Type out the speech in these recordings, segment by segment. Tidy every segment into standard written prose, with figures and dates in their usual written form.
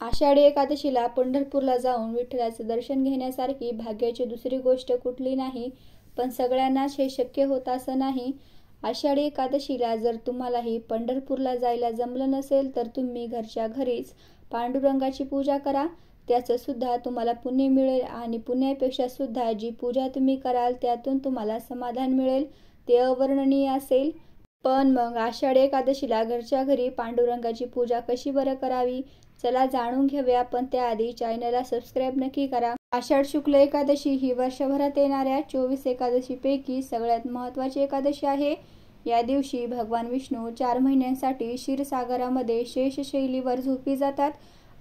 आषाढी एकादशीला पंढरपूरला जाऊन विठ्ठलाचं दर्शन घेण्यासारखी भाग्याची दुसरी गोष्ट कुठली नाही. पण सगळ्यांनाच हे शक्य होत असं नाही. आषाढी एकादशीला जर तुम्हालाही पंढरपूरला जायला जमलं नसेल तर तुम्ही घरच्या घरीच पांडुरंगाची पूजा करा. त्याचं सुद्धा तुम्हाला पुण्य मिळेल आणि पुण्यापेक्षा सुद्धा जी पूजा तुम्ही कराल त्यातून तुम्हाला समाधान मिळेल, ते अवर्णनीय असेल. पण मग आषाढी एकादशीला घरच्या घरी पांडुरंगाची पूजा कशी बरं करावी, चला जाणून घेऊया. पण त्याआधी चॅनलला सबस्क्राईब नक्की करा. आषाढ शुक्ल एकादशी ही वर्षभरात येणाऱ्या 24 एकादशीपैकी सगळ्यात महत्त्वाची एकादशी आहे. या दिवशी भगवान विष्णू 4 महिन्यांसाठी क्षीरसागरामध्ये शेषशैलीवर झोपी जातात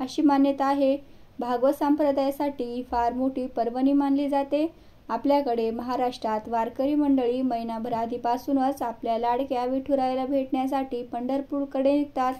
अशी मान्यता आहे. भागवत संप्रदायासाठी ही फार मोठी पर्वणी मानली जाते. आपल्याकडे महाराष्ट्रात वारकरी मंडळी महिनाभर आधीपासूनच आपल्या लाडक्या विठुरायाला भेटण्यासाठी पंढरपूरकडे निघतात.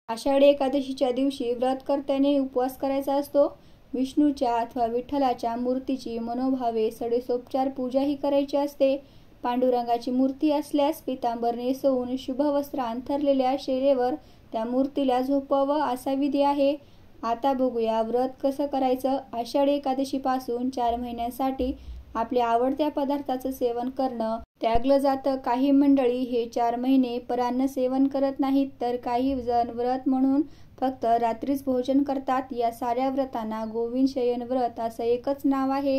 आषाढी एकादशीच्या दिवशी व्रतकर्त्याने उपवास करायचा असतो. विष्णूच्या अथवा विठ्ठलाच्या मूर्तीची मनोभावे सडेसोपचार पूजाही करायची असते. पांडुरंगाची मूर्ती असल्यास पितांबर नेसवून शुभ वस्त्र अंथरलेल्या शैलेवर त्या मूर्तीला झोपवावं असा विधी आहे. आता बघूया व्रत कसं करायचं. आषाढी एकादशीपासून 4 महिन्यांसाठी आपल्या आवडत्या पदार्थाचं सेवन करणं त्यागलं जातं. काही मंडळी हे 4 महिने परान्न सेवन करत नाहीत, तर काही जण व्रत म्हणून फक्त रात्रीच भोजन करतात. या साऱ्या व्रतांना गोविंद शयन व्रत असं एकच नाव आहे.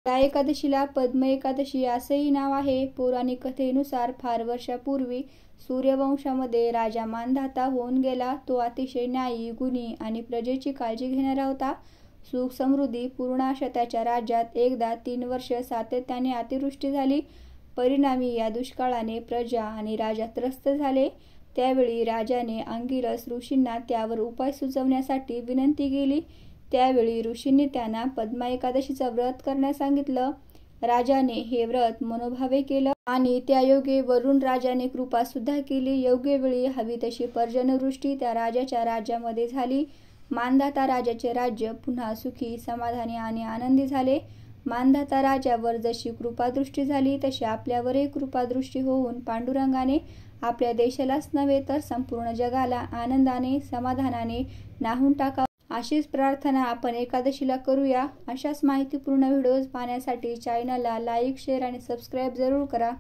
या एकादशीला पद्म एकादशी असंही नाव आहे. पौराणिक कथेनुसार फार वर्षापूर्वी सूर्यवंशामध्ये राजा मानधाता होऊन गेला. तो अतिशय न्यायी, गुणी आणि प्रजेची काळजी घेणारा होता. सुख समृद्धी पूर्ण अशा त्याच्या राज्यात एकदा 3 वर्ष सातत्याने अतिवृष्टी झाली. परिणामी या दुष्काळाने प्रजा आणि राजा त्रस्त झाले. त्यावेळी राजाने अंगिरस ऋषींना त्यावर उपाय सुचवण्यासाठी विनंती केली. त्यावेळी ऋषींनी त्यांना पद्मा एकादशीचं व्रत करण्यास सांगितलं. राजाने हे व्रत मनोभावे केलं आणि त्यायोगे वरुण राजाने कृपा सुद्धा केली. योग्य वेळी हवी तशी पर्जन्यवृष्टी त्या राजाच्या राज्यामध्ये झाली. मानधाता राजाचे राज्य पुन्हा सुखी, समाधानी आणि आनंदी झाले. मानधाता राजावर जशी कृपादृष्टी झाली तशी आपल्यावरही कृपादृष्टी होऊन पांडुरंगाने आपल्या देशालाच नव्हे तर संपूर्ण जगाला आनंदाने, समाधानाने न्हाऊन टाकावं अशीच प्रार्थना आपण एकादशीला करूया. अशाच माहितीपूर्ण व्हिडिओज पाहण्यासाठी चॅनलला लाईक, शेअर आणि सबस्क्राईब जरूर करा.